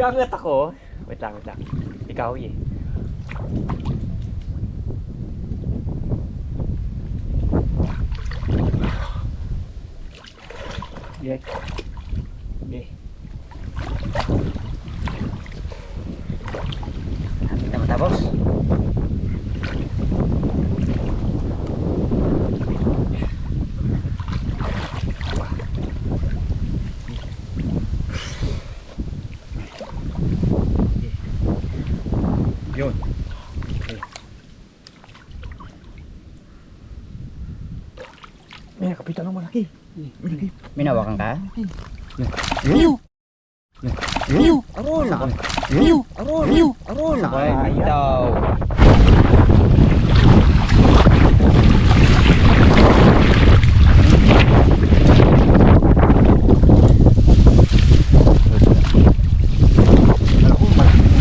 Kaangat ako. Wait lang, wait lang. Ikaw eh. Okay. Okay. Kita matapos. Yun. May nakapitan ng malaki. Malaki. May nawakan ka? Liu! Liu! Arol! Liu! Arol! Liu! Arol! Ay, bitaw.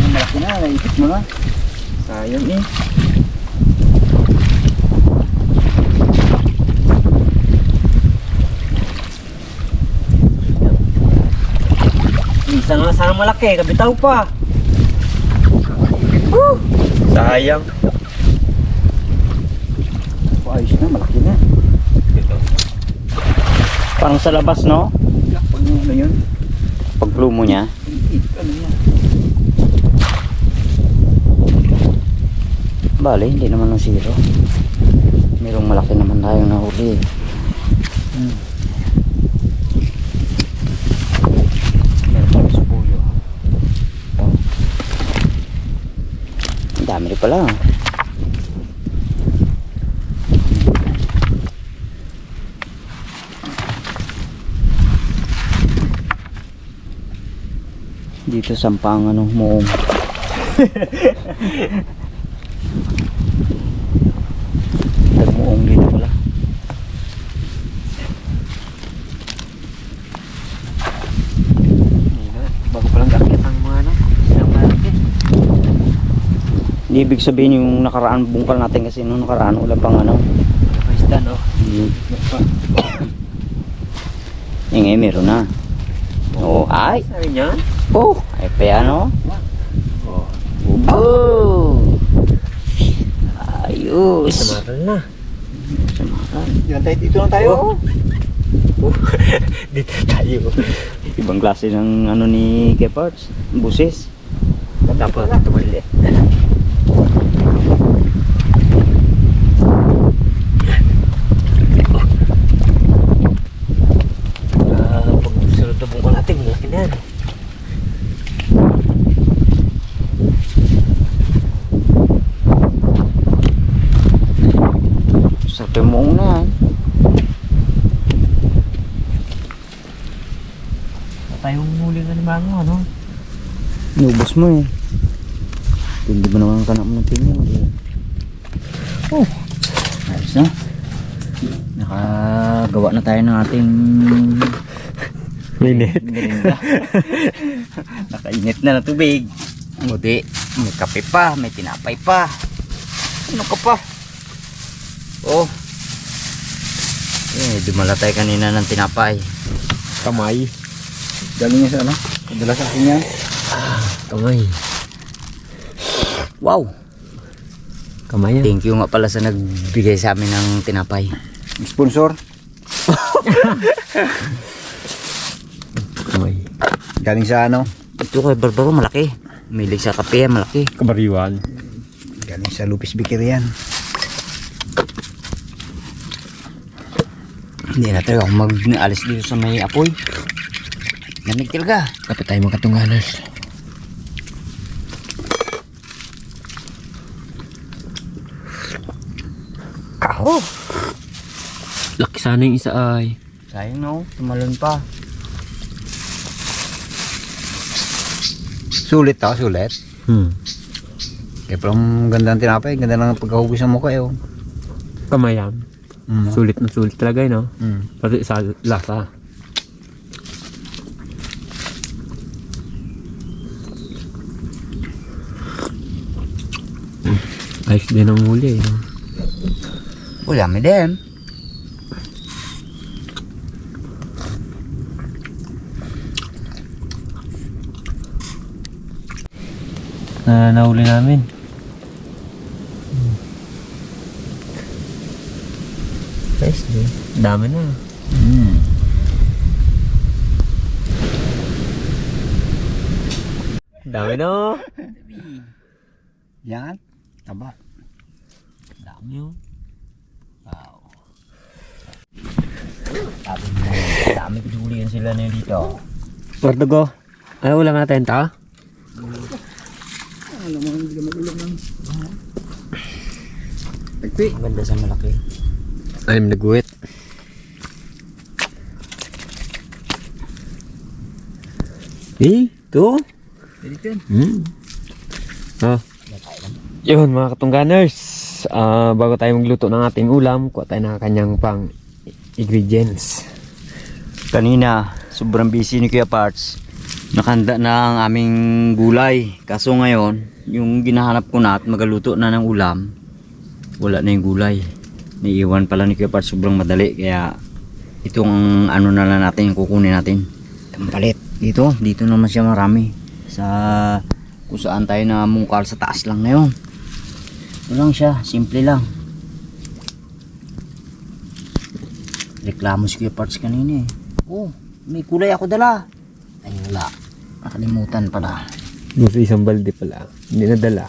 Malaki na, naipit mo na. Sayang eh. Isa nga sana malaki, kabitaw pa. Sayang. Ayos na, malaki na. Parang sa labas, no? Pag ano yun? Pag plumo niya. Ano yan? Bale, hindi naman ng zero. Merong malaki naman tayong nahuli. Meron pa sa puyo. Ang dami rin pala. Dito sampang ano, muong. Muong dito pala. Bago palang gakit ang mga ano, silang malaki. Hindi ibig sabihin yung nakaraan bungkal natin kasi nung nakaraan wala pang ano. Paisda no? Yung meron na. Oh, ay. Sabi niya? Oh, ay pa ano? Oh. Oh. Ayos. Samaral na. Samaral. Dito lang tayo. Oh. Dito tayo. Ibang klase ng ano ni Kepards, buses. Tapos dito mali. Pag sunod na bungkal natin, malaki na yan. Sabi mo na. Tayong muli ng limango, ano? Inubos mo eh. Hindi mo naman kanap ng tingin. Oh, ayos na. Nakagawa na tayo ng ating Minit. merinda. Nakainit na ng tubig. Buti, may kape pa, may tinapay pa. Ano ka pa? Oh. Dumala tayo kanina ng tinapay. Kamay. Galing niya sa ano? Kadala sa akin yan. Kamay. Wow. Kamay yan. Thank you nga pala sa nagbigay sa amin ng tinapay. Sponsor. Kamay. Galing sa ano? Ito kay Barbaro malaki. Milig sa kape yan, malaki. Kabariwan. Galing sa Lupis Bakery yan. Hindi na tayo ako mag-alis dito sa may apoy. Lamig talaga. Kapit tayo magkatunganas. Kaho. Laki sana yung isa ay. Sayang no, tumalon pa. Sulit to, sulit. Kaya parang ganda ng tinapay, ganda ng pagkahugis ng mukha eh. Oh. Kamayam. Sulit na sulit talaga yun, no? Mm. Pati sa lasa. Ayos din ang huli, no? Wala may din. na nahuli namin. Guys, dami na. Dami na. Yan. Taba. Dami oh. Wow. Dami pinulihan sila na dito. Portugo. Ano ulam natin ta? Ano mo, hindi ka mag-ulam ng... Ganda sa malaki. I'm nag-uwit. Ito. Dito yun. Oh. Yun mga katungganers. Bago tayo magluto ng ating ulam, kuha tayo ng kanyang pang ingredients. Kanina, sobrang busy ni Kuya Parts. Nakanda na ang aming gulay. Kaso ngayon, yung ginahanap ko na at magaluto na ng ulam, wala na yung gulay. Naiiwan pala ni Kuya Parts, sobrang madali. Kaya itong ano na lang natin, yung kukunin natin. Tampalit. Dito naman siya marami. Sa kung saan tayo na mungkal sa taas lang na yun. Ito lang siya, simple lang. Reklamo si Kuya Parts kanina eh. Oh, may kulay ako dala. Ay wala, nakalimutan pala. Gusto isang balde pala. Hindi nadala.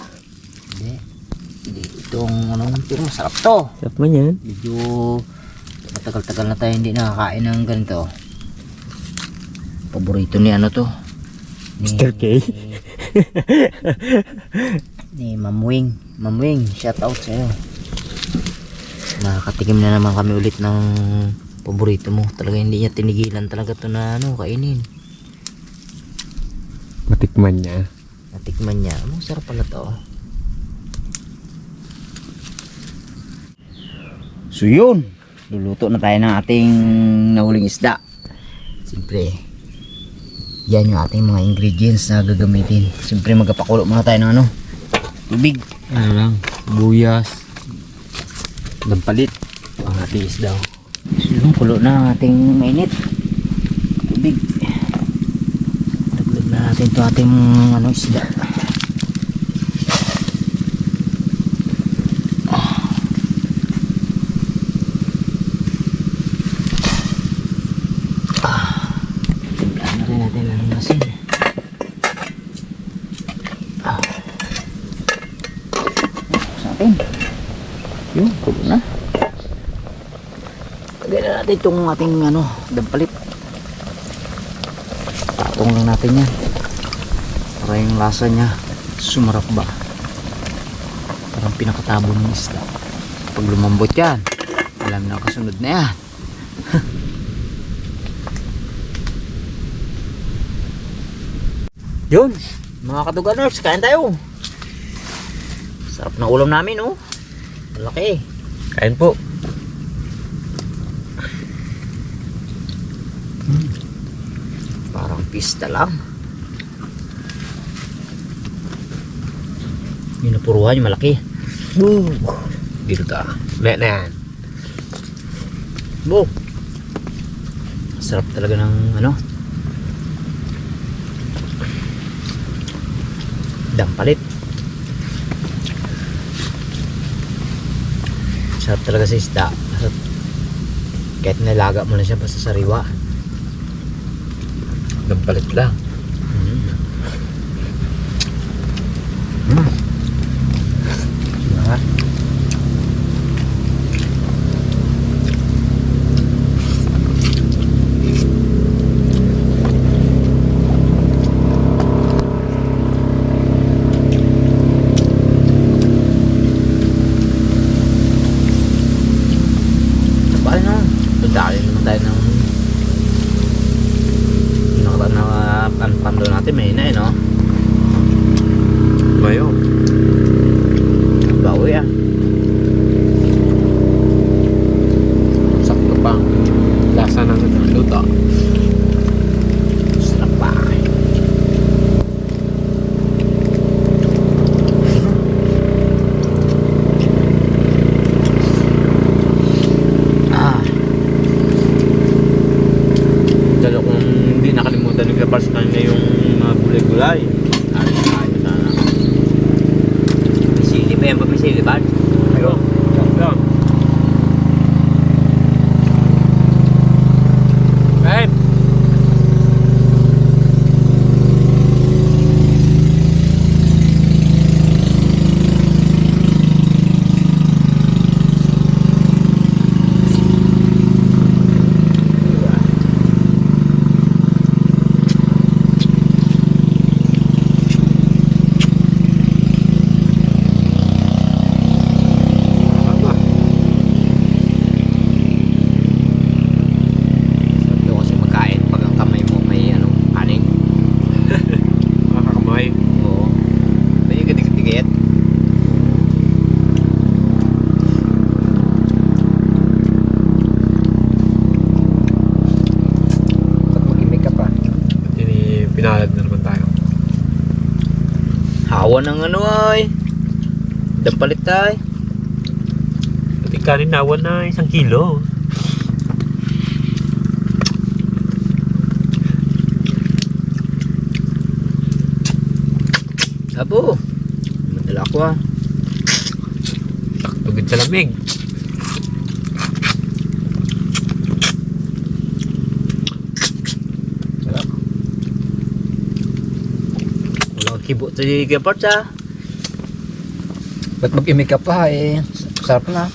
Hindi itong ano, pero masarap to. Sarap man yan. Medyo matagal-tagal na tayo hindi nakakain ng ganito. Paborito ni ano to, Mr. K. ni Ma'am Wing, shout out sa'yo. Nakakatikim na naman kami ulit ng paborito mo. Talaga hindi niya tinigilan talaga to na ano, kainin. Matikman niya. Natikman niya. Sarap pala to. So yun, luluto na tayo ng ating nahuling isda. Siyempre, yan yung ating mga ingredients na gagamitin. Siyempre magpapakulo muna tayo ng ano, tubig. Ano lang, buyas, dampalit, ang ating isda. So yun, kulo na ang ating mainit tubig. Dagdag na natin ito ating ano, isda. Timplahan na rin natin ang asin. Sa atin yun, kulo na. Lagyan na natin itong ating ano, dampalit. Patong lang natin yan para yung lasa niya sumarap ba. Parang pinakatabo ng isda. Pag lumambot yan, alam na kasunod na yan. Yun, mga katuganers, kain tayo. Sarap na ulam namin, oh. Malaki. Kain po. Parang pista lang. Yung napuruhan, yung malaki. Boom! Dito ka. Maya na yan. Boom! Sarap talaga ng ano, dampalit. Sarap talaga sa isda. Kahit nilaga mo na siya basta sariwa. Dampalit lang. Sarap. Paano na? Dali naman tayo ng pando natin, may na eh, no? Mayo. Bawi ah. Sakto pang lasa ng luto. Sarap pa. Dalo kung hindi nakalimutan ni Kapars kanina yung mga gulay-gulay. Ayos na sana. Hawa ng ano ay. Dapalit ay. Pati kanin nawan na 1 kilo. Abo. Madala ko ah. Tugid sa lamig. Walang kibo sa Kuya Parts ah. Ba't mag-imik ka pa eh? Sarap na.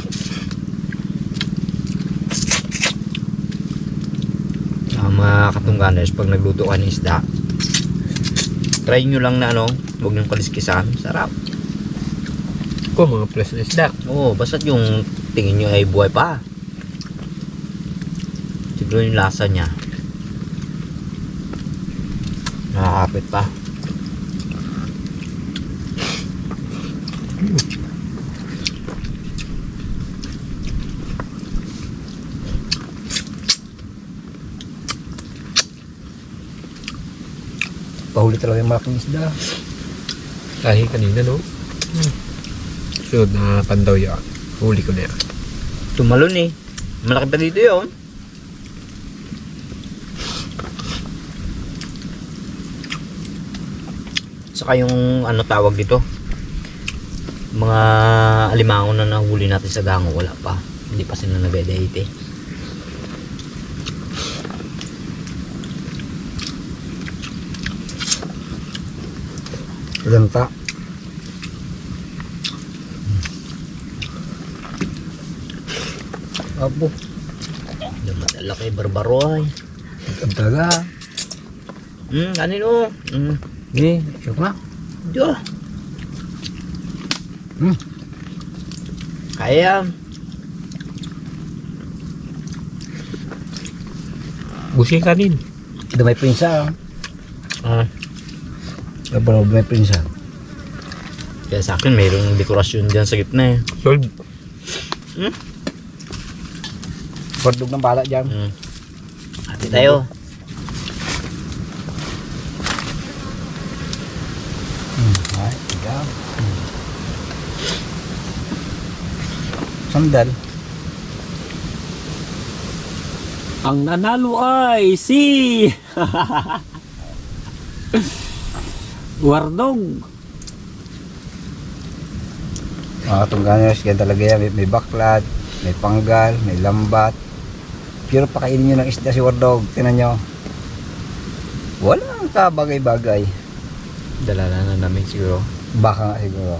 Mga katungganers, pag nagluto ka ng isda, try nyo lang na ano, huwag nyo kaliskisan. Sarap. Ko mga plus na isda. Oo, basta't yung tingin nyo ay buhay pa. Siguro yung lasa niya. Nakakapit pa. Pahuli talaga yung malaking isda. Dahil kanina no. Sunod na pandaw yan. Huli ko na yan. Tumalon eh. Malaki pa dito yun. Saka yung ano tawag dito, mga alimango na nahuli natin sa gango, wala pa. Hindi pa sila nag-edit eh. Lanta. Abo. Yung madala kay Barbaro ay. Ang taga. Kanino? Eh, yuk na. Diyo. Hmm. Kaya. Busi kanin. Damay prinsa. Ah, Dabal may prinsa. kaya sa akin mayroong dekorasyon dyan sa gitna eh. Solve. Pordog ng bala dyan. Hati tayo. Ay, ikaw. Sandal. Ang nanalo ay si Wardog. Mga katungganers, yan talaga yan. May baklad, may panggal, may lambat. Pero pakainin nyo ng isda si Wardog. Tinan nyo. Walang kabagay-bagay. Dalala na namin siguro. Baka nga siguro.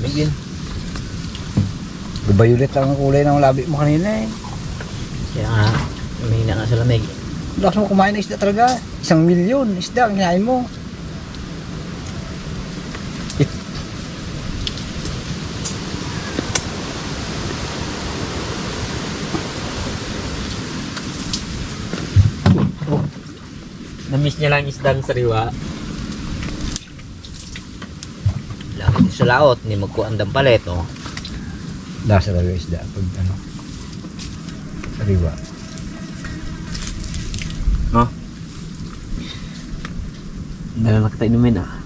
Bigyan. Violet lang ang kulay ng labi mo kanina eh. Kaya nga, umihina nga sa lamig. Lakas mo kumain ng isda talaga. 1,000,000 isda ang kinain mo. Namiss niya lang isdang sariwa. Lagi din sa laot, ni magkuandang palet, oh. Lasa talaga yung isda. Pag ano. Sariwa. Dala na kita inumin ah.